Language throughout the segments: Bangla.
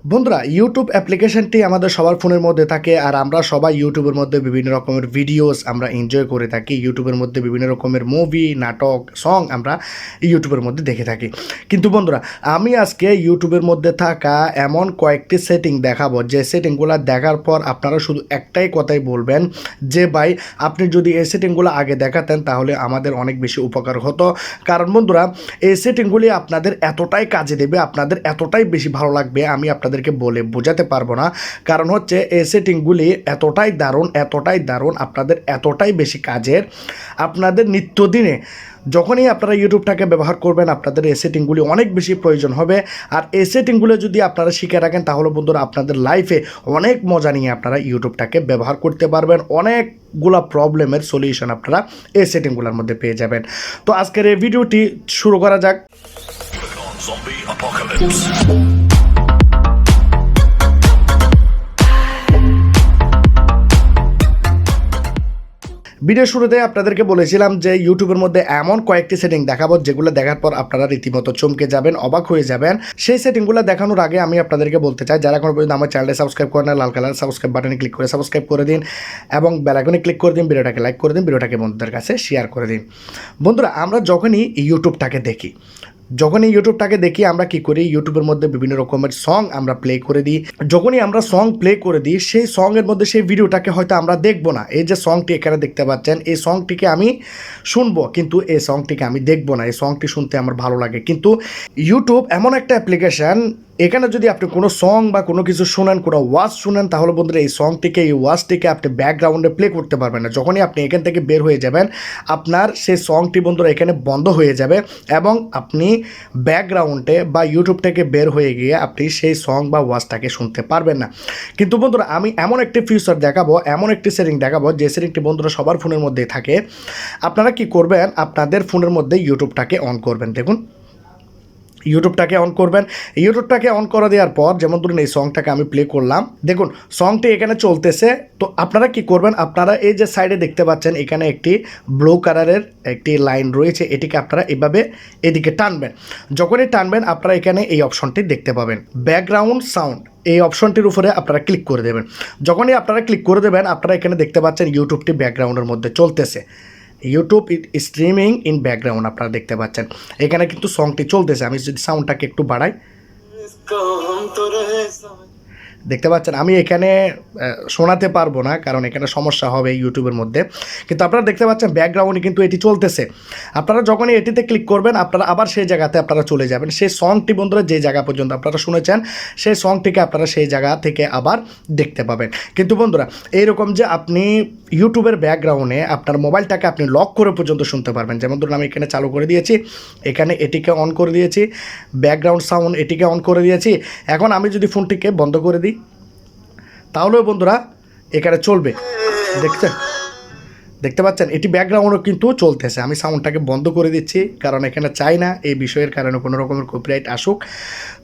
বন্ধুরা ইউটিউব অ্যাপ্লিকেশনটি আমাদের সবার ফোনের মধ্যে থাকে আর আমরা সবাই ইউটিউবের মধ্যে বিভিন্ন রকমের ভিডিওস আমরা এনজয় করে থাকি। ইউটিউবের মধ্যে বিভিন্ন রকমের মুভি, নাটক, সং আমরা ইউটিউবের মধ্যে দেখে থাকি। কিন্তু বন্ধুরা আমি আজকে ইউটিউবের মধ্যে থাকা এমন কয়েকটি সেটিং দেখাবো যে সেটিংগুলো দেখার পর আপনারা শুধু একটাই কথাই বলবেন যে ভাই আপনি যদি এই সেটিংগুলো আগে দেখাতেন তাহলে আমাদের অনেক বেশি উপকার হতো। কারণ বন্ধুরা এই সেটিংগুলি আপনাদের এতটাই কাজে দেবে, আপনাদের এতটাই বেশি ভালো লাগবে, আমি আপনাদেরকে বলে বোঝাতে পারবো না। কারণ হচ্ছে এই সেটিংগুলি এতটাই দারুণ, আপনাদের এতটাই বেশি কাজের, আপনাদের নিত্যদিনে যখনই আপনারা ইউটিউবটাকে ব্যবহার করবেন আপনাদের এই সেটিংগুলি অনেক বেশি প্রয়োজন হবে। আর এই সেটিংগুলো যদি আপনারা শিখে রাখেন তাহলে বন্ধুরা আপনাদের লাইফে অনেক মজা নিয়ে আপনারা ইউটিউবটাকে ব্যবহার করতে পারবেন, অনেকগুলা প্রবলেমের সলিউশন আপনারা এই সেটিংগুলোর মধ্যে পেয়ে যাবেন। তো আজকের এই ভিডিওটি শুরু করা যাক। ভিডিও শুরুতে আপনাদেরকে বলেছিলাম যে ইউটিউবের মধ্যে এমন কয়েকটি সেটিং দেখাবো যেগুলো দেখার পর আপনারা রীতিমতো চমকে যাবেন, অবাক হয়ে যাবেন। সেই সেটিংগুলো দেখানোর আগে আমি আপনাদেরকে বলতে চাই যারা এখনো পর্যন্ত আমার চ্যানেলে সাবস্ক্রাইব করেন না, লাল কালার সাবস্ক্রাইব বাটনে ক্লিক করে সাবস্ক্রাইব করে দিন এবং বেল আইকনে ক্লিক করে দিন, ভিডিওটাকে লাইক করে দিন, ভিডিওটাকে বন্ধুদের কাছে শেয়ার করে দিন। বন্ধুরা আমরা যখনই ইউটিউবটাকে দেখি আমরা কি করি, ইউটিউবের মধ্যে বিভিন্ন রকমের সং আমরা প্লে করে দিই। যখনই আমরা সং প্লে করে দিই সেই সঙের মধ্যে সেই ভিডিওটাকে হয়তো আমরা দেখবো না। এই যে সংটি এখানে দেখতে পাচ্ছেন এই সংটিকে আমি শুনবো কিন্তু এই সংটিকে আমি দেখবো না। এই সংটি শুনতে আমার ভালো লাগে, কিন্তু ইউটিউব এমন একটা অ্যাপ্লিকেশান, এখানে যদি আপনি কোনো সং বা কোনো কিছু শুনেন, কোনো ওয়াজ শুনেন, তাহলে বন্ধুরা এই সংটিকে, এই ওয়াজটিকে আপনি ব্যাকগ্রাউন্ডে প্লে করতে পারবেন না। যখনই আপনি এখান থেকে বের হয়ে যাবেন আপনার সেই সংটি বন্ধুরা এখানে বন্ধ হয়ে যাবে এবং আপনি ব্যাকগ্রাউন্ডে বা ইউটিউব থেকে বের হয়ে গিয়ে আপনি সেই সং বা ওয়াজটাকে শুনতে পারবেন না। কিন্তু বন্ধুরা আমি এমন একটি ফিচার দেখাবো, এমন একটি সেটিং দেখাবো যে সেটিংটি বন্ধুরা সবার ফোনের মধ্যেই থাকে। আপনারা কি করবেন, আপনাদের ফোনের মধ্যে ইউটিউবটাকে অন করবেন। দেখুন ইউটিউবটাকে অন করে দেওয়ার পর যেমন ধরুন এই সংটাকে আমি প্লে করলাম, দেখুন সংটি এখানে চলতেছে। তো আপনারা কি করবেন, আপনারা এই যে সাইডে দেখতে পাচ্ছেন এখানে একটি ব্লু কালারের একটি লাইন রয়েছে, এটিকে আপনারা এভাবে এদিকে টানবেন। যখনই টানবেন আপনারা এখানে এই অপশনটি দেখতে পাবেন, ব্যাকগ্রাউন্ড সাউন্ড। এই অপশনটির উপরে আপনারা ক্লিক করে দেবেন। যখনই আপনারা ক্লিক করে দেবেন আপনারা এখানে দেখতে পাচ্ছেন ইউটিউবটি ব্যাকগ্রাউন্ডের মধ্যে চলতেছে, ইউটিউব স্ট্রিমিং ইন ব্যাকগ্রাউন্ড আপনারা দেখতে পাচ্ছেন। এখানে কিন্তু সংটি চলতেছে। আমি যদি সাউন্ডটাকে একটু বাড়াই, দেখতে পাচ্ছেন আমি এখানে শোনাতে পারবো না কারণ এখানে সমস্যা হবে ইউটিউবের মধ্যে, কিন্তু আপনারা দেখতে পাচ্ছেন ব্যাকগ্রাউন্ডে কিন্তু এটি চলতেছে। আপনারা যখনই এটিতে ক্লিক করবেন আপনারা আবার সেই জায়গাতে আপনারা চলে যাবেন। সেই সংটি বন্ধুরা যে জায়গা পর্যন্ত আপনারা শুনেছেন সেই সংটিকে আপনারা সেই জায়গা থেকে আবার দেখতে পাবেন। কিন্তু বন্ধুরা এইরকম যে আপনি ইউটিউবের ব্যাকগ্রাউন্ডে আপনার মোবাইলটাকে আপনি লক করে পর্যন্ত শুনতে পারবেন। যেমন ধরুন আমি এখানে চালু করে দিয়েছি, এখানে এটিকে অন করে দিয়েছি, ব্যাকগ্রাউন্ড সাউন্ড এটিকে অন করে দিয়েছি। এখন আমি যদি ফোনটিকে বন্ধ করে দিই তাহলেও বন্ধুরা এখানে চলবে। দেখতে পাচ্ছেন এটি ব্যাকগ্রাউন্ডও কিন্তু চলতেছে। আমি সাউন্ডটাকে বন্ধ করে দিচ্ছি কারণ এখানে চাই না এই বিষয়ের কারণে কোনো রকমের কপিরাইট আসুক।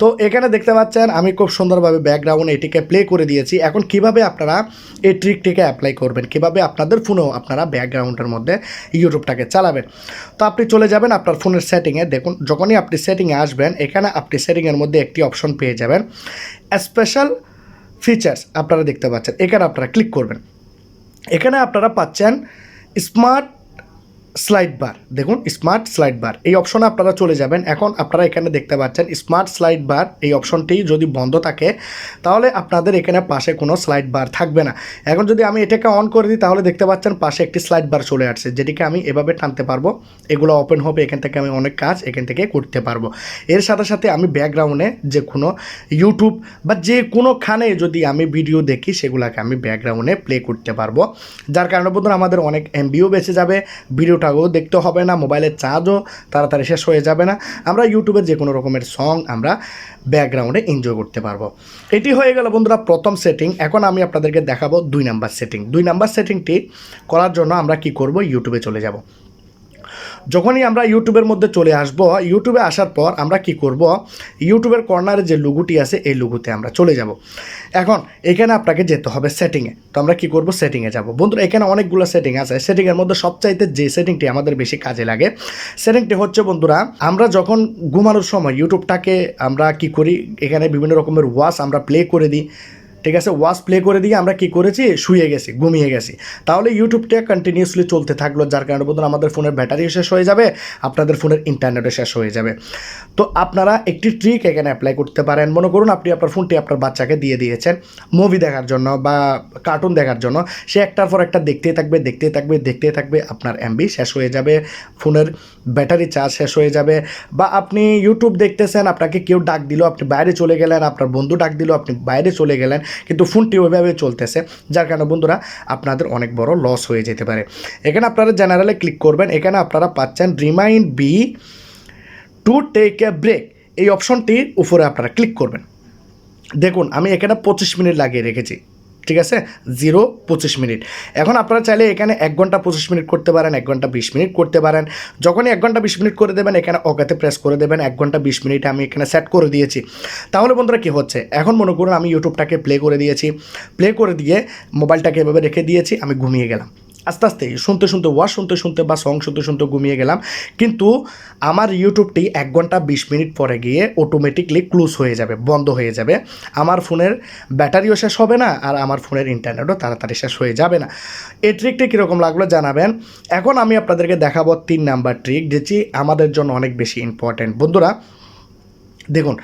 তো এখানে দেখতে পাচ্ছেন আমি খুব সুন্দরভাবে ব্যাকগ্রাউন্ডে এটিকে প্লে করে দিয়েছি। এখন কিভাবে আপনারা এই ট্রিকটিকে অ্যাপ্লাই করবেন, কিভাবে আপনাদের ফোনেও আপনারা ব্যাকগ্রাউন্ডের মধ্যে ইউটিউবটাকে চালাবেন। তো আপনি চলে যাবেন আপনার ফোনের সেটিংয়ে। দেখুন যখনই আপনি সেটিংয়ে আসবেন এখানে আপনি সেটিংয়ের মধ্যে একটি অপশন পেয়ে যাবেন, স্পেশাল ফিচার্স আপনারা দেখতে পাচ্ছেন। এখানে আপনারা ক্লিক করবেন, এখানে আপনারা পাচ্ছেন স্মার্ট স্লাইড বার। দেখুন স্মার্ট স্লাইড বার এই অপশনে আপনারা চলে যাবেন। এখন আপনারা এখানে দেখতে পাচ্ছেন স্মার্ট স্লাইড বার, এই অপশনটি যদি বন্ধ থাকে তাহলে আপনাদের এখানে পাশে কোনো স্লাইড বার থাকবে না। এখন যদি আমি এটাকে অন করে দিই তাহলে দেখতে পাচ্ছেন পাশে একটি স্লাইড বার চলে আসছে, যেটিকে আমি এভাবে টানতে পারবো, এগুলো ওপেন হবে, এখান থেকে আমি অনেক কাজ এখান থেকে করতে পারবো। এর সাথে সাথে আমি ব্যাকগ্রাউন্ডে যে কোনো ইউটিউব বা যে কোনোখানে যদি আমি ভিডিও দেখি সেগুলোকে আমি ব্যাকগ্রাউন্ডে প্লে করতে পারবো, যার কারণে বন্ধুরা আমাদের অনেক এমবিও বেঁচে যাবে, ভিডিওটাও দেখতে হবে না, মোবাইলের চার্জও তাড়াতাড়ি শেষ হয়ে যাবে না, আমরা ইউটিউবের যে কোনো রকমের সং আমরা ব্যাকগ্রাউন্ডে এনজয় করতে পারবো। এটি হয়ে গেল বন্ধুরা প্রথম সেটিং। এখন আমি আপনাদেরকে দেখাবো 2 নাম্বার সেটিং। 2 নাম্বার সেটিংটি করার জন্য আমরা কি করব, ইউটিউবে চলে যাব। যখনই আমরা ইউটিউবের মধ্যে চলে আসব, ইউটিউবে আসার পর আমরা কি করব, ইউটিউবের কর্নারে যে লোগোটি আছে এই লোগোতে আমরা চলে যাব। এখন এখানে আপনাকে যেতে হবে সেটিংয়ে। তো আমরা কি করব, সেটিংয়ে যাব। বন্ধুরা এখানে অনেকগুলো সেটিং আছে, সেটিংয়ের মধ্যে সবচাইতে যে সেটিংটি আমাদের বেশি কাজে লাগে সেটিংটি হচ্ছে বন্ধুরা, আমরা যখন ঘুমানোর সময় ইউটিউবটাকে আমরা কি করি, এখানে বিভিন্ন রকমের ওয়াচ আমরা প্লে করে দিই, ঠিক আছে, ওয়াচ প্লে করে দিয়ে আমরা কি করেছি, শুয়ে গেছি, ঘুমিয়ে গেছি। তাহলে ইউটিউবটা কন্টিনিউসলি চলতে থাকলো, যার কারণে বন্ধুরা আমাদের ফোনের ব্যাটারিও শেষ হয়ে যাবে, আপনাদের ফোনের ইন্টারনেটও শেষ হয়ে যাবে। তো আপনারা একটি ট্রিক এখানে অ্যাপ্লাই করতে পারেন। মনে করুন আপনি আপনার ফোনটি আপনার বাচ্চাকে দিয়ে দিয়েছেন মুভি দেখার জন্য বা কার্টুন দেখার জন্য, সে একটার পর একটা দেখতেই থাকবে, আপনার এমবি শেষ হয়ে যাবে, ফোনের ব্যাটারি চার্জ শেষ হয়ে যাবে। বা আপনি ইউটিউব দেখতেছেন, আপনাকে কেউ ডাক দিল, আপনি বাইরে চলে গেলেন, আপনার বন্ধু ডাক দিল, আপনি বাইরে চলে গেলেন, কিন্তু ফোনটি ওইভাবে চলতেছে, যার কারণে বন্ধুরা আপনাদের অনেক বড় লস হয়ে যেতে পারে। এখানে আপনারা জেনারেলে ক্লিক করবেন, এখানে আপনারা পাচ্ছেন remind be to take a break, এই অপশনটির উপরে আপনারা ক্লিক করবেন। দেখুন আমি এখানে 25 মিনিট লাগিয়ে রেখেছি, ঠিক আছে, 0-25 মিনিট। এখন আপনারা চাইলে এখানে 1 ঘন্টা 25 মিনিট করতে পারেন, 1 ঘন্টা 20 মিনিট করতে পারেন। যখনই 1 ঘন্টা 20 মিনিট করে দেবেন, এখানে ওকেতে প্রেস করে দেবেন। 1 ঘন্টা 20 মিনিট আমি এখানে সেট করে দিয়েছি। তাহলে বন্ধুরা কী হচ্ছে, এখন মনে করুন আমি ইউটিউবটাকে প্লে করে দিয়েছি, প্লে করে দিয়ে মোবাইলটাকে এভাবে রেখে দিয়েছি, আমি ঘুমিয়ে গেলাম। আস্তে আস্তে শুনতে ওয়াজ শুনতে বা সং শুনতে ঘুমিয়ে গেলাম, কিন্তু আমার ইউটিউবটি 1 ঘন্টা 20 মিনিট পরে গিয়ে অটোমেটিকলি ক্লোজ হয়ে যাবে, বন্ধ হয়ে যাবে। আমার ফোনের ব্যাটারিও শেষ হবে না, আর আমার ফোনের ইন্টারনেটও তাড়াতাড়ি শেষ হয়ে যাবে না। এই ট্রিকটি কীরকম লাগলো জানাবেন। এখন আমি আপনাদেরকে দেখাবো 3 নাম্বার ট্রিক, যেটি আমাদের জন্য অনেক বেশি ইম্পর্ট্যান্ট। বন্ধুরা দেখুন,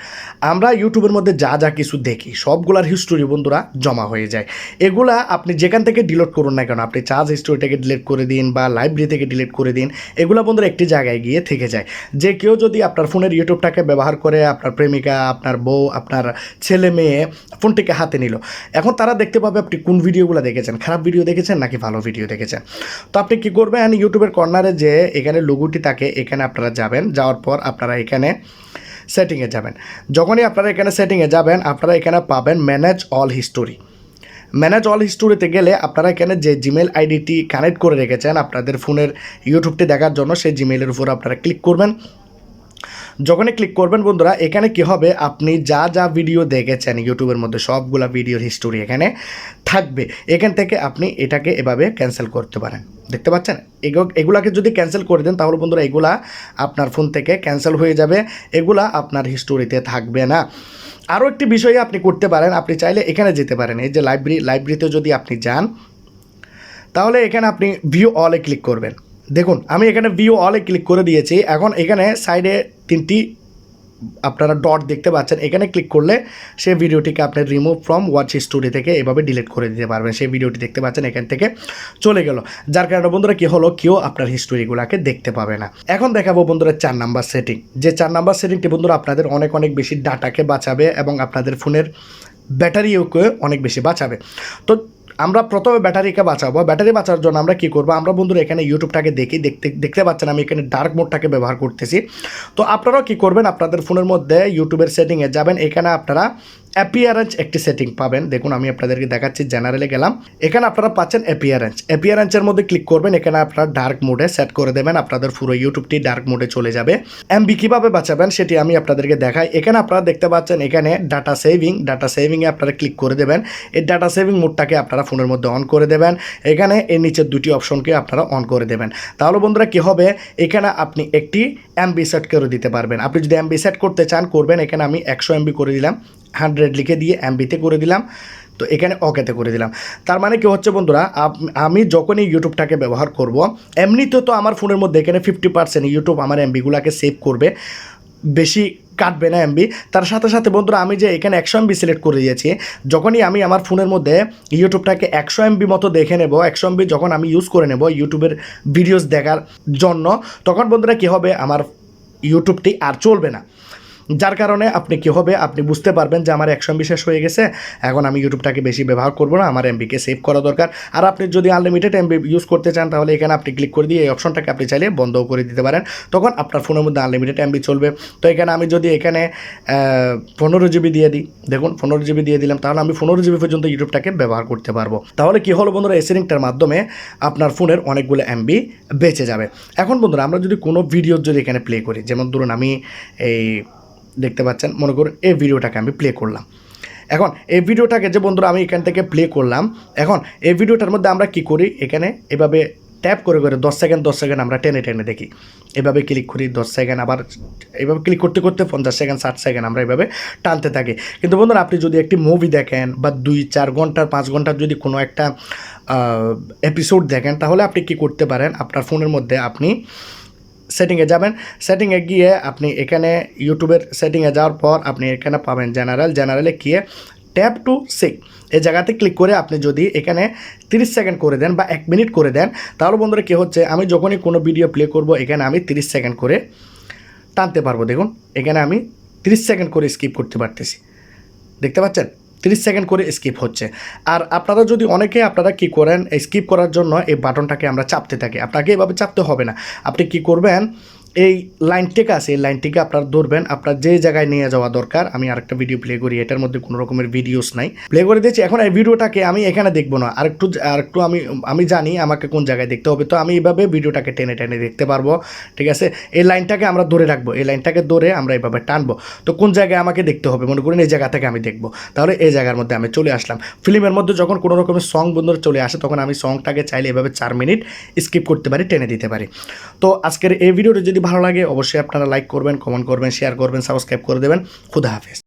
আমরা ইউটিউবের মধ্যে যা যা কিছু দেখি সবগুলার হিস্টোরি বন্ধুরা জমা হয়ে যায়। এগুলা আপনি যেখান থেকে ডিলিট করুন না কেন, আপনি চার্জ হিস্টোরি থেকে ডিলিট করে দিন বা লাইব্রেরি থেকে ডিলিট করে দিন, এগুলো বন্ধুরা একটি জায়গায় গিয়ে থেকে যায়। যে কেউ যদি আপনার ফোনের ইউটিউবটাকে ব্যবহার করে, আপনার প্রেমিকা, আপনার বউ, আপনার ছেলে মেয়ে ফোনটিকে হাতে নিল, এখন তারা দেখতে পাবে আপনি কোন ভিডিওগুলো দেখেছেন, খারাপ ভিডিও দেখেছেন নাকি ভালো ভিডিও দেখেছেন। তো আপনি কী করবেন, ইউটিউবের কর্নারে যে এখানে লোগোটি থাকে এখানে আপনারা যাবেন, যাওয়ার পর আপনারা এখানে সেটিংয়ে যাবেন। যখনই আপনারা এখানে সেটিংয়ে যাবেন, আপনারা এখানে পাবেন manage all history. Manage all হিস্টোরিতে গেলে আপনারা এখানে যে জিমেল আইডিটি কানেক্ট করে রেখেছেন আপনাদের ফোনের ইউটিউবটি দেখার জন্য, সেই জিমেলের উপর আপনারা ক্লিক করবেন। যখনই ক্লিক করবেন বন্ধুরা, এখানে কি হবে, আপনি যা যা ভিডিও দেখেছেন ইউটিউবের মধ্যে সবগুলা ভিডিওর হিস্টোরি এখানে থাকবে। এখান থেকে আপনি এটাকে এভাবে ক্যান্সেল করতে পারেন, দেখতে পাচ্ছেন। এগুলাকে যদি ক্যান্সেল করে দেন তাহলে বন্ধুরা এগুলা আপনার ফোন থেকে ক্যান্সেল হয়ে যাবে, এগুলা আপনার হিস্টোরিতে থাকবে না। আরও একটি বিষয়ে আপনি করতে পারেন, আপনি চাইলে এখানে যেতে পারেন, এই যে লাইব্রেরিতে যদি আপনি যান, তাহলে এখানে আপনি ভিউ অলে ক্লিক করবেন। দেখুন আমি এখানে ভিউ অলে ক্লিক করে দিয়েছি। এখন এখানে সাইডে 3টি আপনারা ডট দেখতে পাচ্ছেন, এখানে ক্লিক করলে সেই ভিডিওটিকে আপনি রিমুভ ফ্রম ওয়াচ হিস্টোরি থেকে এভাবে ডিলিট করে দিতে পারবেন। সেই ভিডিওটি দেখতে পাচ্ছেন এখান থেকে চলে গেল, যার কারণে বন্ধুরা কী হলো, কেউ আপনার হিস্টোরিগুলোকে দেখতে পাবে না। এখন দেখাবো বন্ধুরা 4 নাম্বার সেটিং। যে 4 নাম্বার সেটিংটি বন্ধুরা আপনাদের অনেক বেশি ডাটাকে বাঁচাবে এবং আপনাদের ফোনের ব্যাটারিওকে অনেক বেশি বাঁচাবে। তো আমরা প্রথমে ব্যাটারিকে বাঁচাবো। ব্যাটারি বাঁচার জন্য আমরা কী করবো, আমরা বন্ধুরা এখানে ইউটিউবটাকে দেখতে পাচ্ছেন আমি এখানে ডার্ক মোডটাকে ব্যবহার করতেছি। তো আপনারাও কী করবেন, আপনাদের ফোনের মধ্যে ইউটিউবের সেটিংয়ে যাবেন, এখানে আপনারা অ্যাপিয়ারেন্স একটি সেটিং পাবেন। দেখুন আমি আপনাদেরকে দেখাচ্ছি, জেনারেলে গেলাম, এখানে আপনারা পাচ্ছেন অ্যাপিয়ারেন্সের মধ্যে ক্লিক করবেন, এখানে আপনারা ডার্ক মোডে সেট করে দেবেন, আপনাদের পুরো ইউটিউবটি ডার্ক মোডে চলে যাবে। এমবি কীভাবে বাঁচাবেন সেটি আমি আপনাদেরকে দেখাই। এখানে আপনারা দেখতে পাচ্ছেন এখানে ডাটা সেভিংয়ে আপনারা ক্লিক করে দেবেন। এই ডাটা সেভিং মোডটাকে আপনারা ফোনের মধ্যে অন করে দেবেন। এখানে এর নিচের 2টি অপশনকে আপনারা অন করে দেবেন। তাহলে বন্ধুরা কী হবে, এখানে আপনি একটি এমবি সেট করে দিতে পারবেন। আপনি যদি এমবি সেট করতে চান করবেন, এখানে আমি 100 এমবি করে দিলাম, 100 লিখে দিয়ে এমবিতে করে দিলাম, তো এখানে ওকেতে করে দিলাম। তার মানে কি হচ্ছে বন্ধুরা, আমি যখনই ইউটিউবটাকে ব্যবহার করব, এমনিতে তো আমার ফোনের মধ্যে এখানে 50% ইউটিউব আমার এমবিগুলোকে সেভ করবে, বেশি কাটবে না এমবি। তার সাথে সাথে বন্ধুরা আমি যে এখানে 100 এমবি সিলেক্ট করে দিয়েছি, যখনই আমি আমার ফোনের মধ্যে ইউটিউবটাকে 100 এমবি মতো দেখে নেব, 100 এমবি যখন আমি ইউজ করে নেব ইউটিউবের ভিডিওস দেখার জন্য, তখন বন্ধুরা কী হবে, আমার ইউটিউবটি আর চলবে না। যার কারণে আপনি কী হবে, আপনি বুঝতে পারবেন যে আমার 100 MB শেষ হয়ে গেছে, এখন আমি ইউটিউবটাকে বেশি ব্যবহার করবো না, আমার এমবিকে সেভ করা দরকার। আর আপনি যদি আনলিমিটেড এমবি ইউজ করতে চান তাহলে এখানে আপনি ক্লিক করে দিয়ে এই অপশনটাকে আপনি চাইলে বন্ধও করে দিতে পারেন, তখন আপনার ফোনের মধ্যে আনলিমিটেড এমবি চলবে। তো এখানে আমি যদি এখানে 15 GB দিয়ে দিই, দেখুন 15 GB দিয়ে দিলাম, তাহলে আমি 15 GB পর্যন্ত ইউটিউবটাকে ব্যবহার করতে পারবো। তাহলে কী হলো বন্ধুরা, এই সেটিংটার মাধ্যমে আপনার ফোনের অনেকগুলো এমবি বেঁচে যাবে। এখন বন্ধুরা আমরা যদি কোনো ভিডিও যদি এখানে প্লে করি, যেমন ধরুন আমি এই দেখতে পাচ্ছেন, মনে করুন এই ভিডিওটাকে আমি প্লে করলাম। এখন এই ভিডিওটাকে যে বন্ধুরা আমি এখান থেকে প্লে করলাম, এখন এই ভিডিওটার মধ্যে আমরা কি করি, এখানে এভাবে ট্যাপ করে করে 10 সেকেন্ড 10 সেকেন্ড আমরা টেনে টেনে দেখি, এভাবে ক্লিক করি 10 সেকেন্ড, আবার এইভাবে ক্লিক করতে করতে 50 সেকেন্ড 60 সেকেন্ড আমরা এভাবে টানতে থাকি। কিন্তু বন্ধুরা আপনি যদি একটি মুভি দেখেন বা 2-4 ঘন্টার 5 ঘন্টার যদি কোনো একটা এপিসোড দেখেন, তাহলে আপনি কি করতে পারেন, আপনার ফোনের মধ্যে আপনি সেটিংয়ে যাবেন, সেটিংয়ে গিয়ে আপনি এখানে ইউটিউবের সেটিংয়ে যাওয়ার পর আপনি এখানে পাবেন জেনারেলে গিয়ে ট্যাপ টু সিক, এই জায়গাতে ক্লিক করে আপনি যদি এখানে 30 সেকেন্ড করে দেন বা 1 মিনিট করে দেন, তাহলে বন্ধুরা কী হচ্ছে, আমি যখনই কোনো ভিডিও প্লে করব এখানে আমি 30 সেকেন্ড করে টানতে পারবো। দেখুন এখানে আমি 30 সেকেন্ড করে স্কিপ করতে পারতেছি, দেখতে পাচ্ছেন 30 সেকেন্ড করে স্কিপ হচ্ছে। আর আপনারা যদি অনেকে আপনারা কি করেন, স্কিপ করার জন্য এই বাটনটাকে আমরা চাপতে থাকি, আপনাকে এভাবে চাপতে হবে না। আপনি কি করবেন, এই লাইনটিকে আছে, এই লাইনটিকে আপনারা ধরবেন, আপনার যে জায়গায় নিয়ে যাওয়া দরকার। আমি আরেকটা ভিডিও প্লে করি, এটার মধ্যে কোনো রকমের ভিডিওস নাই, প্লে করে দিয়েছি। এখন এই ভিডিওটাকে আমি এখানে দেখবো না, আরেকটু আমি জানি আমাকে কোন জায়গায় দেখতে হবে, তো আমি এইভাবে ভিডিওটাকে টেনে টেনে দেখতে পারবো। ঠিক আছে, এই লাইনটাকে আমরা ধরে রাখবো, এই লাইনটাকে ধরে আমরা এইভাবে টানবো। তো কোন জায়গায় আমাকে দেখতে হবে, মনে করুন এই জায়গা থেকে আমি দেখবো, তাহলে এই জায়গার মধ্যে আমি চলে আসলাম। ফিল্মের মধ্যে যখন কোনো রকমের সং বন্ধুরা চলে আসে, তখন আমি সংটাকে চাইলে এভাবে 4 মিনিট স্কিপ করতে পারি, টেনে দিতে পারি। তো আজকের এই ভিডিওটি যদি ভালো লাগে অবশ্যই আপনারা লাইক করবেন, কমেন্ট করবেন, শেয়ার করবেন, সাবস্ক্রাইব করে দেবেন। খুদা হাফেজ।